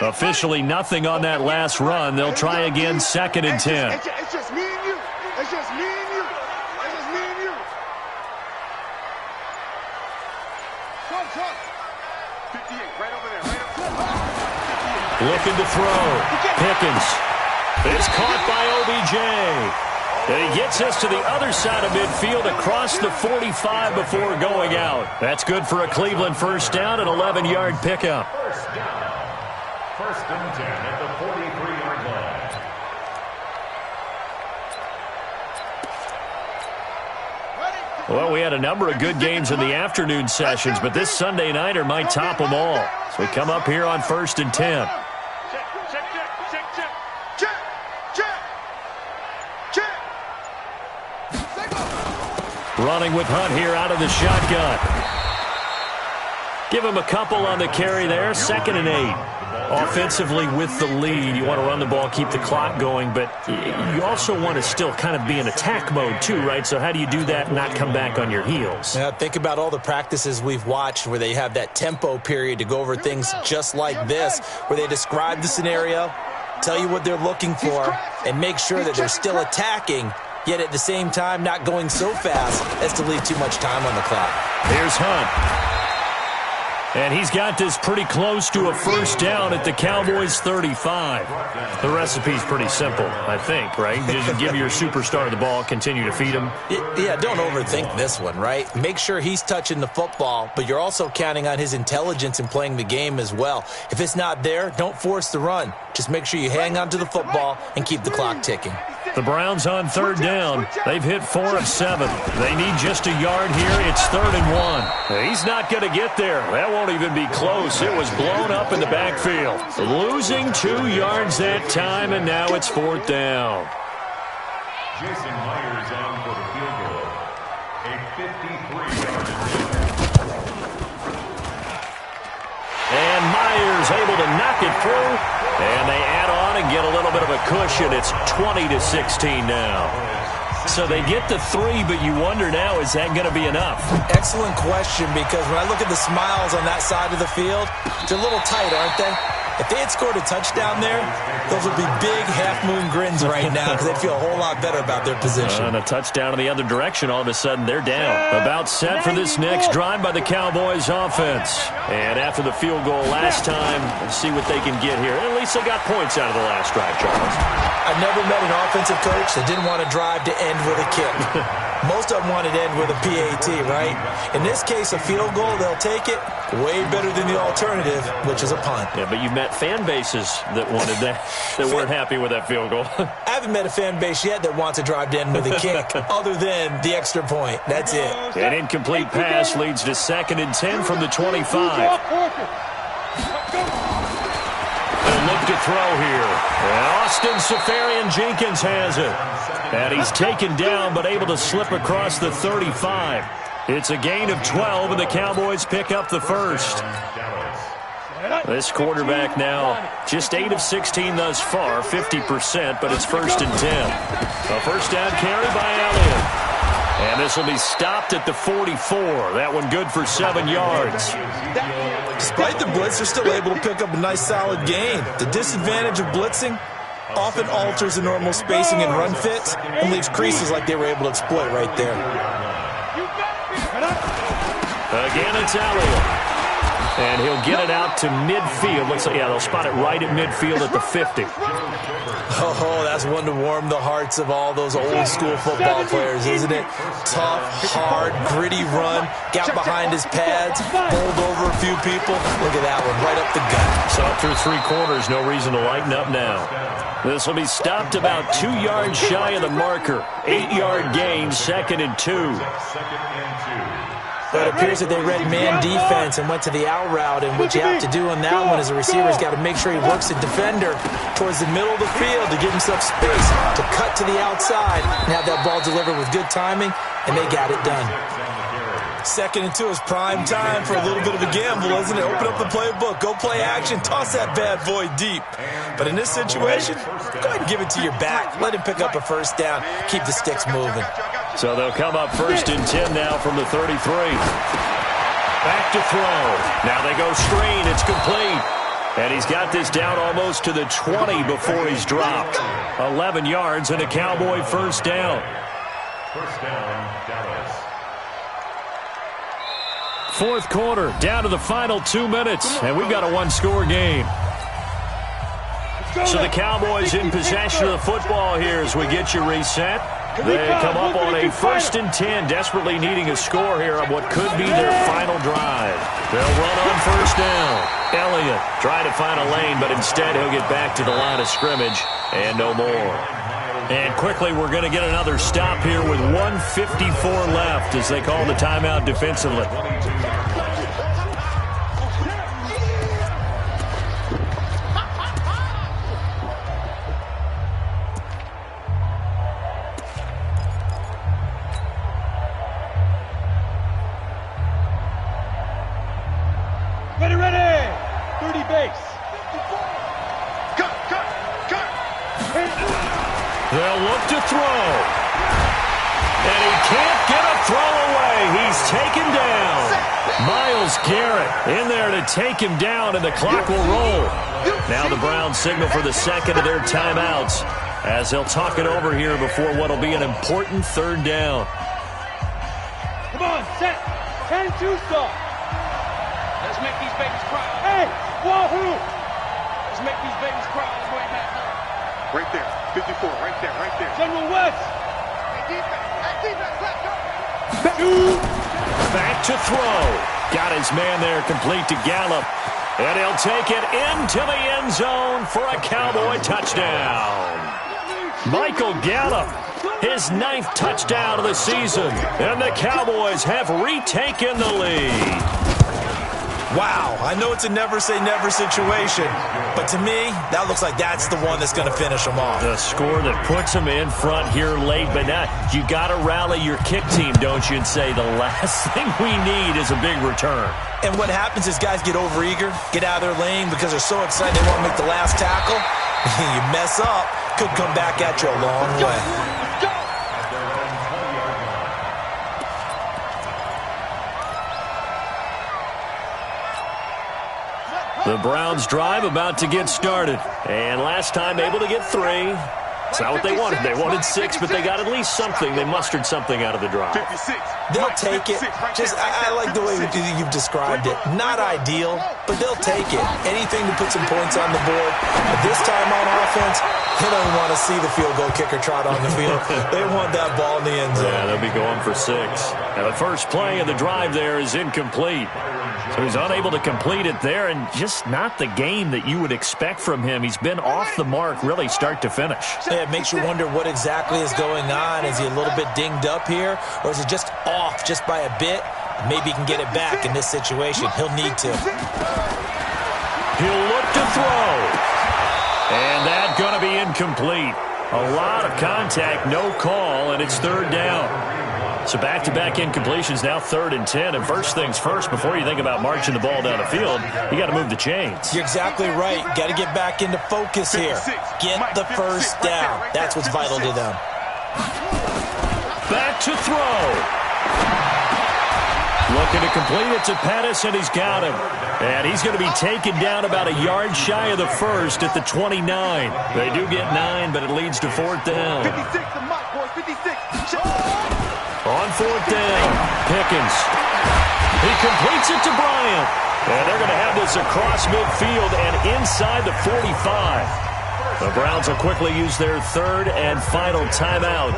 Officially nothing on that last run. They'll try again 2nd and 10. It's just me and you. It's just me and you. It's just me and you. Talk. 58, right over there. Right up. Looking to throw. Pickens. It's caught by OBJ. And he gets us to the other side of midfield across the 45 before going out. That's good for a Cleveland first down, an 11-yard pickup. First down. 1st and 10 at the 43-yard line. Well, we had a number of good games in the afternoon sessions, but this Sunday nighter might top them all. So we come up here on 1st and 10. Running with Hunt here out of the shotgun. Give him a couple on the carry there. 2nd and 8. Offensively with the lead, you want to run the ball, keep the clock going, but you also want to still kind of be in attack mode too, right? So how do you do that and not come back on your heels? Yeah, think about all the practices we've watched where they have that tempo period to go over things just like this, where they describe the scenario, tell you what they're looking for, and make sure that they're still attacking, yet at the same time not going so fast as to leave too much time on the clock. Here's Hunt. And he's got this pretty close to a first down at the Cowboys' 35. The recipe's pretty simple, I think, right? Just give your superstar the ball, continue to feed him. Yeah, don't overthink this one, right? Make sure he's touching the football, but you're also counting on his intelligence in playing the game as well. If it's not there, don't force the run. Just make sure you hang on to the football and keep the clock ticking. The Browns on 3rd down. They've hit 4 of 7. They need just a yard here. It's 3rd and 1. He's not going to get there. That won't even be close. It was blown up in the backfield. Losing 2 yards that time, and now it's 4th down. Jason Myers on for the field goal. A 53-yard And Myers able to knock it through. And they add on and get a little bit of a cushion. It's 20-16 now. So they get the 3, but you wonder now, is that going to be enough? Excellent question, because when I look at the smiles on that side of the field, they're a little tight, aren't they? If they had scored a touchdown there, those would be big half-moon grins right now because they'd feel a whole lot better about their position. And a touchdown in the other direction, all of a sudden they're down. About set for this next drive by the Cowboys offense. And after the field goal last time, let's see what they can get here. At least they got points out of the last drive, Charles. I've never met an offensive coach that didn't want to drive to end with a kick. Most of them want it to end with a PAT, right? In this case, a field goal, they'll take it. Way better than the alternative, which is a punt. Yeah, but you met fan bases that wanted that, that weren't happy with that field goal. I haven't met a fan base yet that wants a drive to end with a kick, other than the extra point. That's it. An incomplete pass leads to 2nd and 10 from the 25. And look to throw here. And Austin Safarian-Jenkins has it. And he's taken down, but able to slip across the 35. It's a gain of 12, and the Cowboys pick up the first. This quarterback now just 8 of 16 thus far, 50%, but it's 1st and 10. A first down carry by Elliott. And this will be stopped at the 44. That one good for 7 yards. Despite the blitz, they're still able to pick up a nice solid gain. The disadvantage of blitzing often alters the normal spacing and run fits and leaves creases like they were able to exploit right there. Again, it's Elliott. And he'll get it out to midfield. Looks like, yeah, they'll spot it right at midfield at the 50. Oh, that's one to warm the hearts of all those old-school football players, isn't it? Tough, hard, gritty run. Got behind his pads, bowled over a few people. Look at that one, right up the gut. So through 3 quarters, no reason to lighten up now. This will be stopped about 2 yards shy of the marker. 8-yard gain, 2nd and 2. But it appears that they read man defense and went to the out route, and what you have to do on that one is the receiver's got to make sure he works the defender towards the middle of the field to give himself space to cut to the outside and have that ball delivered with good timing, and they got it done. 2nd and 2 is prime time for a little bit of a gamble, isn't it? Open up the playbook, go play action, toss that bad boy deep. But in this situation, go ahead and give it to your back. Let him pick up a first down, keep the sticks moving. So they'll come up 1st and 10 now from the 33. Back to throw. Now they go screen. It's complete. And he's got this down almost to the 20 before he's dropped. 11 yards and a Cowboy first down. First down, Dallas. 4th quarter, down to the final 2 minutes, and we've got a 1-score game. So the Cowboys in possession of the football here as we get you reset. They come up on a 1st and 10, desperately needing a score here on what could be their final drive. They'll run on 1st down. Elliott trying to find a lane, but instead he'll get back to the line of scrimmage and no more. And quickly, we're going to get another stop here with 1:54 left as they call the timeout defensively. Ready! 30 base. Cut! They'll look to throw. And he can't get a throw away. He's taken down. Myles Garrett in there to take him down, and the clock will roll. Now the Browns signal for the 2nd of their timeouts as they'll talk it over here before what will be an important 3rd down. Come on, set. 10-2 stop. Let's make these babies cry. Hey, wahoo! Let's make these babies cry on the way back home. Right there, 54, right there. General West. Back to throw. Got his man there complete to Gallup. And he'll take it into the end zone for a Cowboy touchdown. Michael Gallup, his 9th touchdown of the season. And the Cowboys have retaken the lead. Wow, I know it's a never-say-never situation, but to me, that looks like that's the one that's going to finish them off. The score that puts them in front here late, but now you got to rally your kick team, don't you, and say the last thing we need is a big return. And what happens is guys get overeager, get out of their lane because they're so excited they want to make the last tackle. You mess up, could come back at you a long way. The Browns drive about to get started. And last time able to get 3. It's not what they wanted. They wanted 6, but they got at least something. They mustered something out of the drive. 56. They'll take it. I like the way you've described it. Not ideal, but they'll take it. Anything to put some points on the board. But this time on offense, they don't want to see the field goal kicker trot on the field. They want that ball in the end zone. Yeah, they'll be going for 6. Now the first play of the drive there is incomplete. So he's unable to complete it there, and just not the game that you would expect from him. He's been off the mark really start to finish. Yeah, it makes you wonder what exactly is going on. Is he a little bit dinged up here, or is it just off just by a bit? Maybe he can get it back in this situation. He'll need to. He'll look to throw. And that's going to be incomplete. A lot of contact, no call, and it's third down. So back-to-back incompletions, now 3rd and 10. And first things first, before you think about marching the ball down the field, you got to move the chains. You're exactly right. Got to get back into focus here. Get the first down. That's what's vital to them. Back to throw. Looking to complete it to Pettis, and he's got him. And he's going to be taken down about a yard shy of the first at the 29. They do get 9, but it leads to 4th down. 56 to Mike, boys, 56. On 4th down, Pickens. He completes it to Bryant. And they're going to have this across midfield and inside the 45. The Browns will quickly use their 3rd and final timeout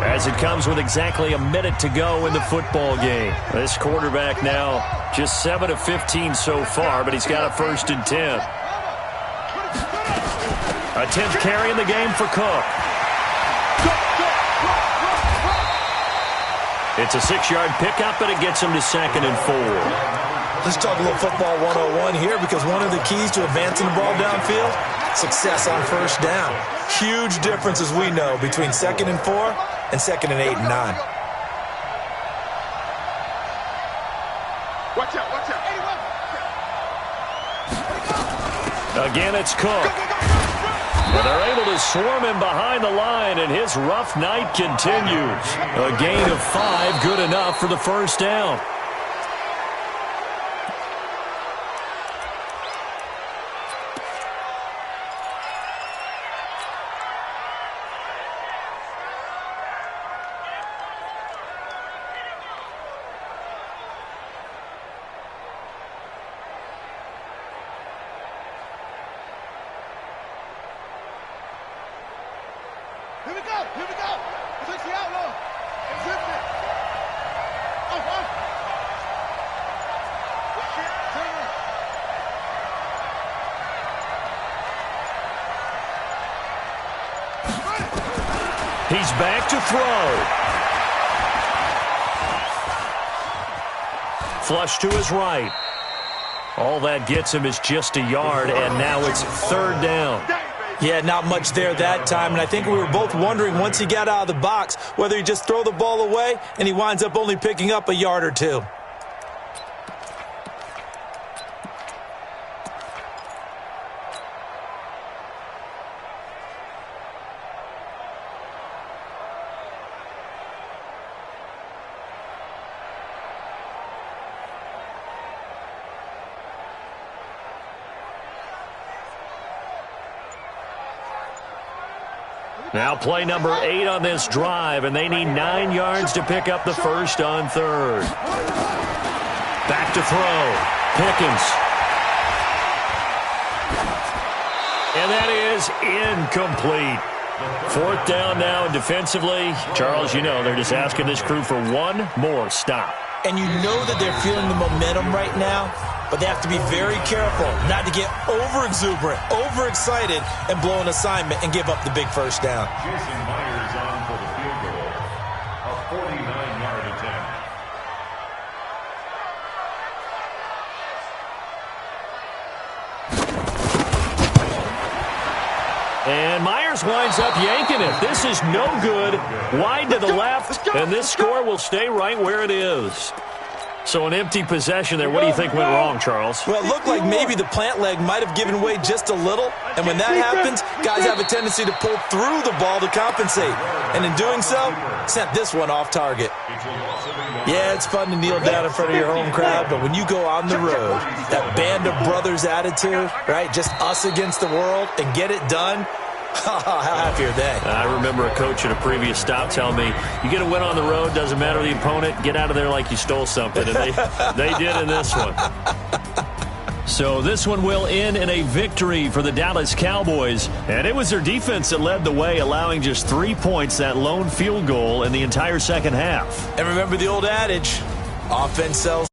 as it comes with exactly a minute to go in the football game. This quarterback now just 7 of 15 so far, but he's got a 1st and 10. A 10th carry in the game for Cook. It's a 6-yard pickup, but it gets him to 2nd and 4. Let's talk a little football 101 here, because one of the keys to advancing the ball downfield, success on first down. Huge difference, as we know, between 2nd and 4 and 2nd and 8 and 9. Watch out, watch out. Again, it's Cook. And they're able to swarm him behind the line, and his rough night continues. A gain of 5, good enough for the first down. Here we go, here we go. Switch the outlaw. Shift it. He's back to throw. Flush to his right. All that gets him is just a yard, and now it's 3rd down. Yeah, not much there that time, and I think we were both wondering once he got out of the box whether he just throw the ball away and he winds up only picking up a yard or 2. Now play number 8 on this drive, and they need 9 yards to pick up the first on 3rd. Back to throw. Pickens. And that is incomplete. 4th down now, and defensively, Charles, you know, they're just asking this crew for one more stop. And you know that they're feeling the momentum right now, but they have to be very careful not to get over-exuberant, overexcited, and blow an assignment and give up the big first down. Jason Myers on for the field goal. A 49-yard attempt. And Myers winds up yanking it. This is no good. Wide to the left, and this score will stay right where it is. So an empty possession there. What do you think went wrong, Charles? Well, it looked like maybe the plant leg might have given way just a little. And when that happens, guys have a tendency to pull through the ball to compensate. And in doing so, sent this one off target. Yeah, it's fun to kneel down in front of your home crowd, but when you go on the road, that band of brothers attitude, right, just us against the world, and get it done, How happy are they? I remember a coach at a previous stop telling me, you get a win on the road, doesn't matter the opponent, get out of there like you stole something. And they did in this one. So this one will end in a victory for the Dallas Cowboys. And it was their defense that led the way, allowing just 3 points, that lone field goal in the entire second half. And remember the old adage, offense sells